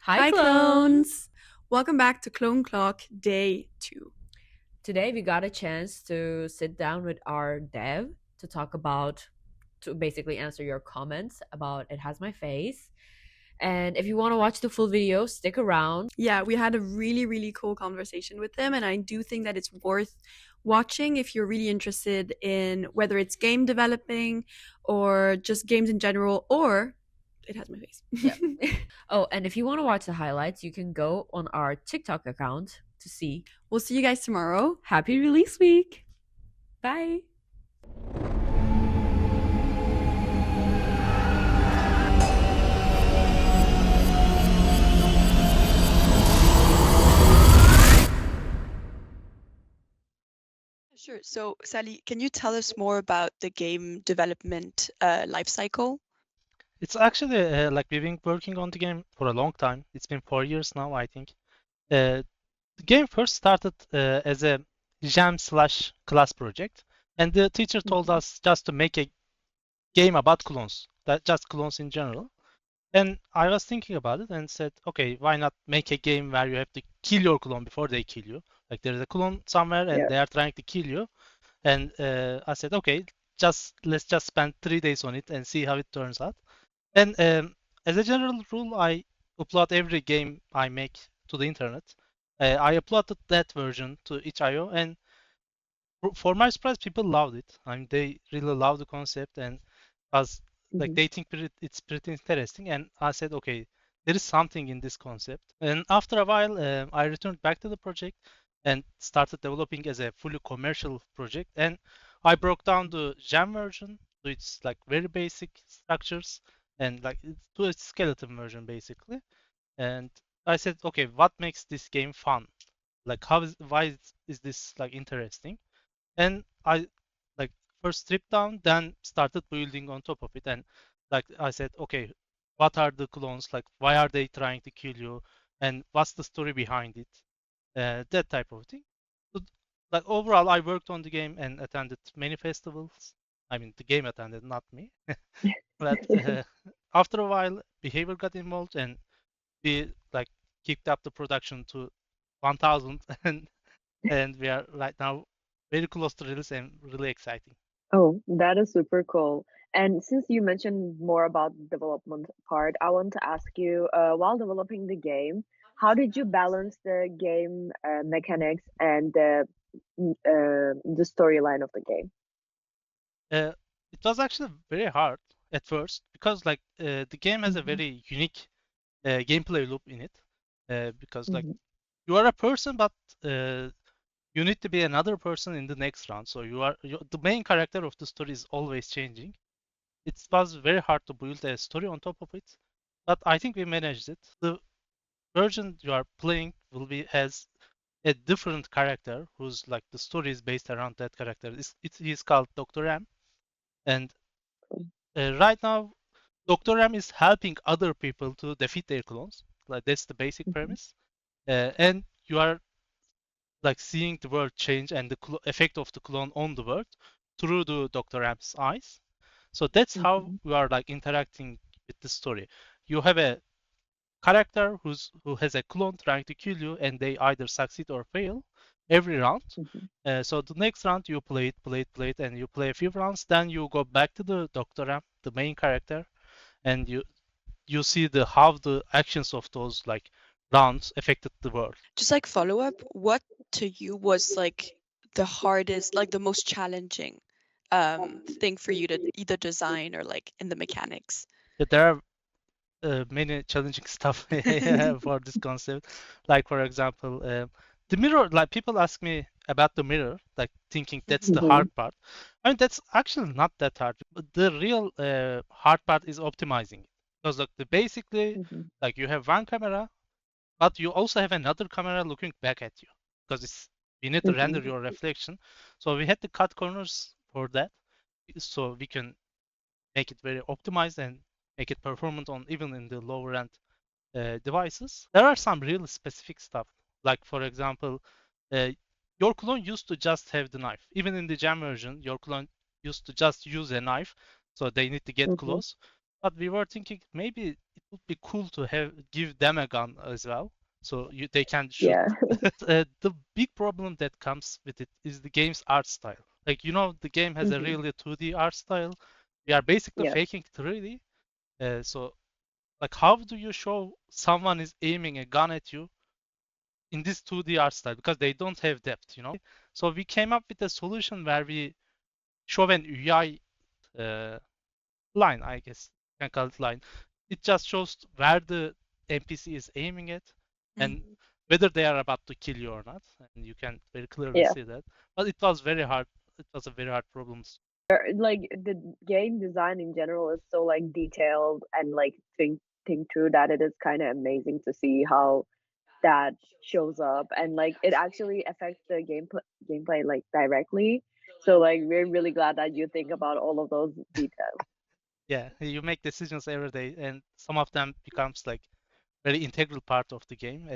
Hi, clones! Welcome back to Clone Clock Day 2. Today we got a chance to sit down with our dev to talk about, to basically answer your comments about It Has My Face. And if you want to watch the full video, stick around. Yeah, we had a really cool conversation with them, and I do think that it's worth watching if you're really interested in whether it's game developing or just games in general, or It Has My Face. Yep. Oh, and if you want to watch the highlights, you can go on our TikTok account to see. We'll see you guys tomorrow. Happy release week! Bye! Sure. So, Sally, can you tell us more about the game development life cycle? It's actually like we've been working on the game for a long time. It's been 4 years now, I think. The game first started as a jam/class project, and the teacher told us just to make a game about clones, that just clones in general. And I was thinking about it and said, okay, why not make a game where you have to kill your clone before they kill you? Like there's a clone somewhere and they are trying to kill you. And I said, okay, let's just spend 3 days on it and see how it turns out. And as a general rule, I upload every game I make to the internet. I uploaded that version to itch.io, and for my surprise, people loved it. I mean, they really love the concept, and as like they think it's pretty interesting. And I said, okay, there is something in this concept. And after a while, I returned back to the project and started developing as a fully commercial project. And I broke down the Jam version to its like very basic structures and like to its skeleton version basically. And I said, okay, what makes this game fun? Like why is this like interesting? And I like first stripped down, then started building on top of it. And like I said, okay, what are the clones? Like why are they trying to kill you? And what's the story behind it? That type of thing. So, like overall, I worked on the game and attended many festivals. I mean, the game attended, not me. But after a while, behavior got involved, and we like kicked up the production to 1,000, and we are right now very close to release and really exciting. Oh, that is super cool. And since you mentioned more about development part, I want to ask you, while developing the game, how did you balance the game mechanics and the storyline of the game? It was actually very hard at first because like the game has a very unique gameplay loop in it because like you are a person, but you need to be another person in the next round. So the main character of the story is always changing. It was very hard to build a story on top of it, but I think we managed it. The version you are playing has a different character who's like the story is based around that character. He's called Dr. M, and right now Dr. M is helping other people to defeat their clones. Like that's the basic premise, and you are like seeing the world change and the effect of the clone on the world through the Dr. M's eyes. So that's how we are like interacting with the story. You have a character who has a clone trying to kill you, and they either succeed or fail every round. So the next round you play it, and you play a few rounds. Then you go back to the Dr. M, the main character, and you see how the actions of those like rounds affected the world. Just like follow up, what to you was like the hardest, like the most challenging thing for you to either design or like in the mechanics? Yeah, there are many challenging stuff for this concept. Like for example, the mirror. Like people ask me about the mirror, like thinking that's the hard part. I mean, that's actually not that hard. The real hard part is optimizing it. Because like basically, like you have one camera, but you also have another camera looking back at you because you need to render your reflection. So we had to cut corners for that, so we can make it very optimized and make it performant on even in the lower end devices. There are some really specific stuff, like for example, your clone used to just have the knife. Even in the Jam version, your clone used to just use a knife, so they need to get close. but we were thinking maybe it would be cool to give them a gun as well, so they can shoot. Yeah. The big problem that comes with it is the game's art style. Like, the game has a really 2D art style. We are basically Yeah. faking 3D. So, like, how do you show someone is aiming a gun at you in this 2D art style? Because they don't have depth, So we came up with a solution where we show an UI line, I guess you can call it line. It just shows where the NPC is aiming at and whether they are about to kill you or not. And you can very clearly Yeah. see that. But it was very hard. It was a very hard problem. Like the game design in general is so like detailed and like think through that it is kind of amazing to see how that shows up, and like it actually affects the gameplay like directly. So like we're really glad that you think about all of those details. Yeah, you make decisions every day, and some of them becomes like very integral part of the game.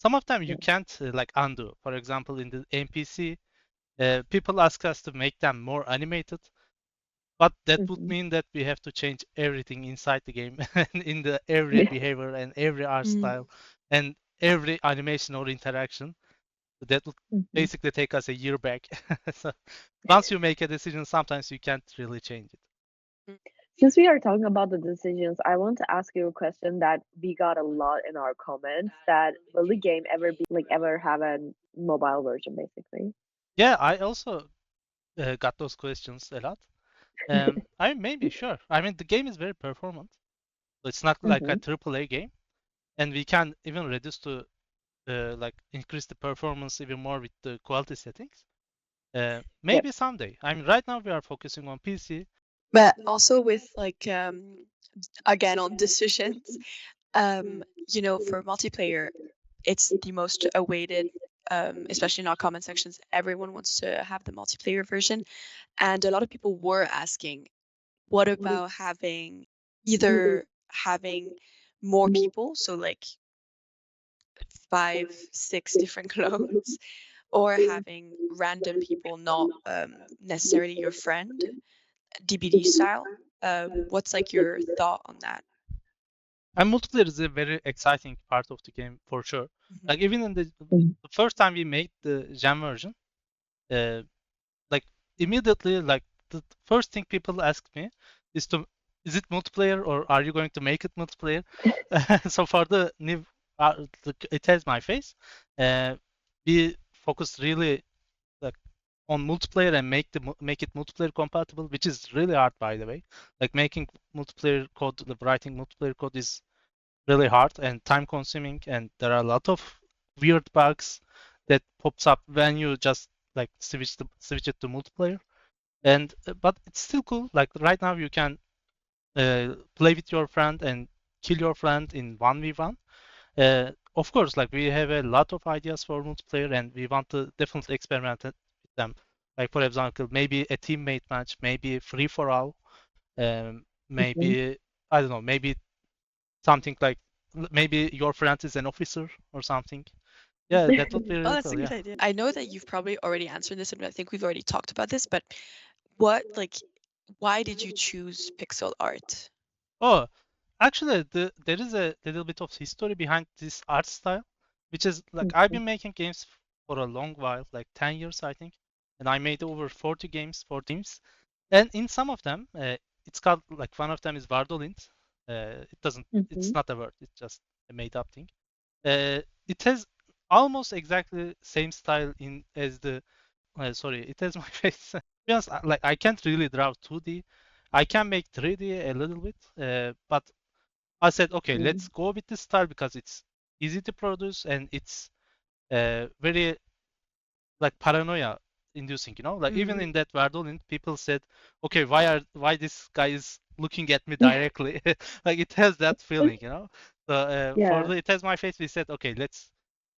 Some of them you can't like undo. For example, in the NPC, people ask us to make them more animated, but that would mean that we have to change everything inside the game and in the every behavior and every art style and every animation or interaction. That would basically take us a year back. So once you make a decision, sometimes you can't really change it. Since we are talking about the decisions, I want to ask you a question that we got a lot in our comments, that will the game ever have a mobile version, basically? Yeah, I also got those questions a lot. Maybe, sure. I mean, the game is very performant. So it's not like a AAA game, and we can even reduce to like increase the performance even more with the quality settings. Maybe someday. I mean, right now we are focusing on PC. But also with like again on decisions, for multiplayer, it's the most awaited, especially in our comment sections. Everyone wants to have the multiplayer version, and a lot of people were asking, what about either having more people, so like 5, 6 different clones, or having random people, not necessarily your friend, DBD style. What's like your thought on that? And multiplayer is a very exciting part of the game for sure. Like even in the first time we made the Gen version, like immediately, like the first thing people asked me is it multiplayer or are you going to make it multiplayer? So for the new, it has my face. We focus really like on multiplayer and make it multiplayer compatible, which is really hard, by the way. Like making multiplayer code, writing multiplayer code is really hard and time consuming, and there are a lot of weird bugs that pops up when you just like switch it to multiplayer. And but it's still cool. Like right now you can play with your friend and kill your friend in 1v1. Of course, like we have a lot of ideas for multiplayer and we want to definitely experiment with them. Like for example, maybe a teammate match, maybe free for all, maybe I don't know, maybe something like maybe your friend is an officer or something. Yeah, that would be really that's cool. a good idea. I know that you've probably already answered this, and I think we've already talked about this, but why did you choose pixel art? Oh, actually, there is a little bit of history behind this art style, which is like I've been making games for a long while, like 10 years, I think, and I made over 40 games for teams. And in some of them, it's called like one of them is Vardolint. It's not a word, it's just a made up thing. It has almost exactly same style as the sorry, it has my face. To be honest, like I can't really draw 2D. I can make 3D a little bit, but I said, okay, let's go with this style because it's easy to produce and it's very like paranoia inducing, Like even in that Verdolin, people said, okay, why this guy is looking at me directly? Like it has that feeling, So for It Has My Face, we said, okay, let's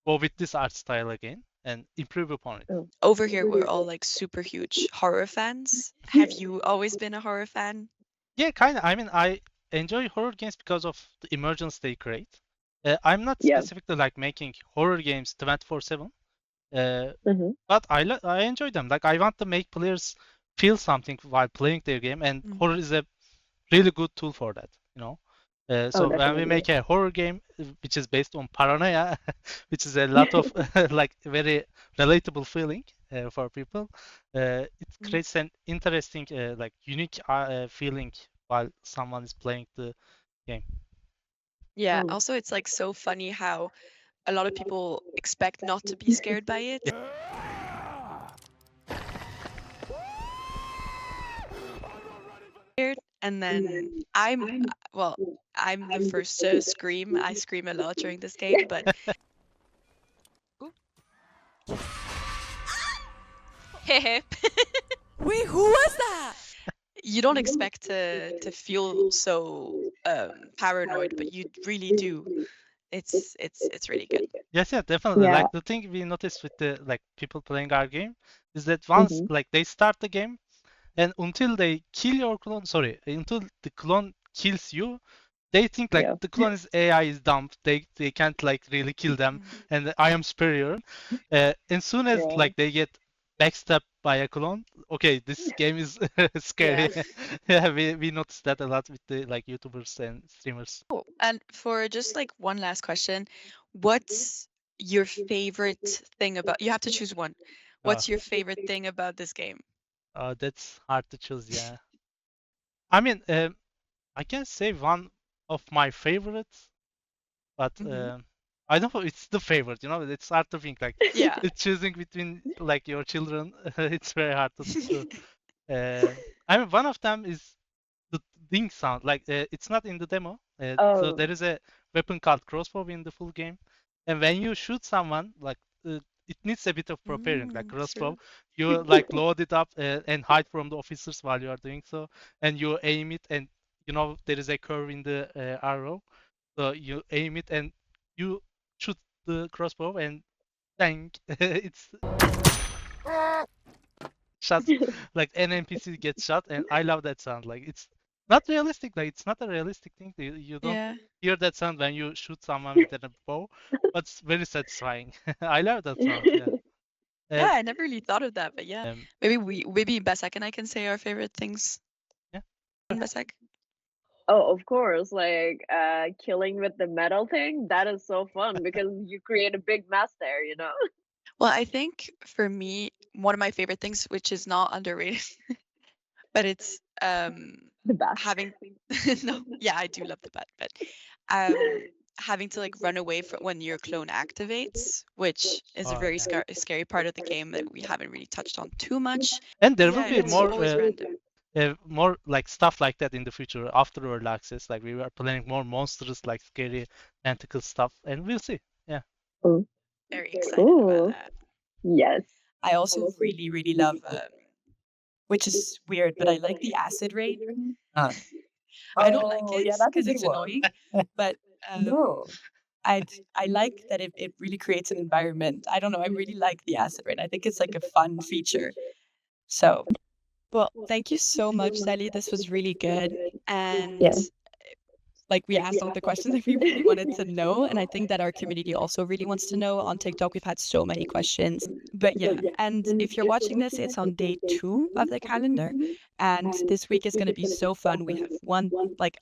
go with this art style again and improve upon it. Over here, we're all like super huge horror fans. Have you always been a horror fan? Yeah, kind of. I mean, I enjoy horror games because of the emergence they create. I'm not specifically like making horror games 24/7, but I enjoy them. Like I want to make players feel something while playing their game, and horror is a really good tool for that. you know. Oh, So when we definitely. make a horror game which is based on paranoia, which is a lot of like very relatable feeling for people, it creates an interesting like unique feeling while someone is playing the game. Yeah. Oh. Also, it's like so funny how a lot of people expect not to be scared by it. And then I'm the first to scream. I scream a lot during this game, but Wait, who was that? you don't expect to feel so paranoid, but you really do. It's really good. Yes, yeah, definitely. Yeah. Like the thing we noticed with the like people playing our game is that once like they start the game and until they kill your clone, sorry, until the clone kills you, they think like Yeah. the clone is AI is dumb. They can't like really kill them, and I am superior. And soon as Yeah. like they get backstabbed by a clone, okay, this game is scary. Yeah, we noticed that a lot with the like YouTubers and streamers. Oh, and for just like one last question, what's your favorite thing about? You have to choose one. What's your favorite thing about this game? That's hard to choose, yeah. I mean, I can say one of my favorites, but I don't know. It's the favorite, you know. It's hard to think like Yeah. it's choosing between like your children. It's very hard to. I mean, one of them is the ding sound. Like it's not in the demo. So Oh. there is a weapon called crossbow in the full game, and when you shoot someone, like it needs a bit of preparing. Like crossbow, True. you like load it up and hide from the officers while you are doing so, and you aim it, and you know there is a curve in the arrow, so you aim it and you shoot the crossbow, and bang, it's shot like an NPC gets shot, and I love that sound. Like it's not realistic. Like it's not a realistic thing. You don't Yeah. hear that sound when you shoot someone with a bow, but it's very satisfying. I love that sound. Yeah. Yeah, I never really thought of that, but yeah. Um, Maybe Besak and I can say our favorite things. Yeah. Besak. Oh, of course, like killing with the metal thing, that is so fun because you create a big mess there, you know? Well, I think for me, one of my favorite things, which is not underrated, but it's The best. having no, yeah, I do love the bat, but having to like run away from when your clone activates, which is a Oh, very yeah. scary part of the game that we haven't really touched on too much. And there Yeah, will be it's always random. more like stuff like that in the future after early access. Like we were planning more monsters, like scary tentacle stuff, and we'll see. Yeah. Oh, Very excited cool. about that. Yes. I also really, really love, which is weird, but I like the acid rain. I don't like it because it's annoying, but No. I like that it really creates an environment. I don't know. I really like the acid rain. I think it's like a fun feature. So, well, thank you so much, Sally. This was really good. And Yeah. like we asked all the questions that we really wanted to know. And I think that our community also really wants to know. On TikTok, we've had so many questions. But yeah, and if you're watching this, it's on day 2 of the calendar. And this week is going to be so fun. We have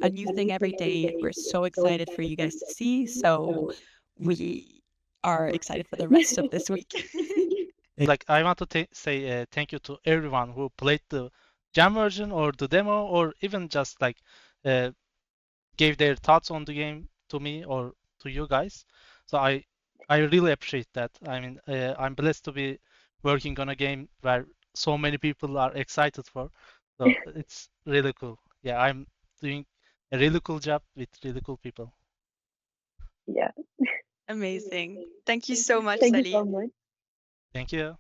a new thing every day. We're so excited for you guys to see. So we are excited for the rest of this week. Like I want to say thank you to everyone who played the jam version or the demo, or even just like gave their thoughts on the game to me or to you guys. So I really appreciate that. I mean, I'm blessed to be working on a game where so many people are excited for. So it's really cool. Yeah, I'm doing a really cool job with really cool people. Yeah. Amazing. Thank you so much, Thank you Sally. so much. Thank you.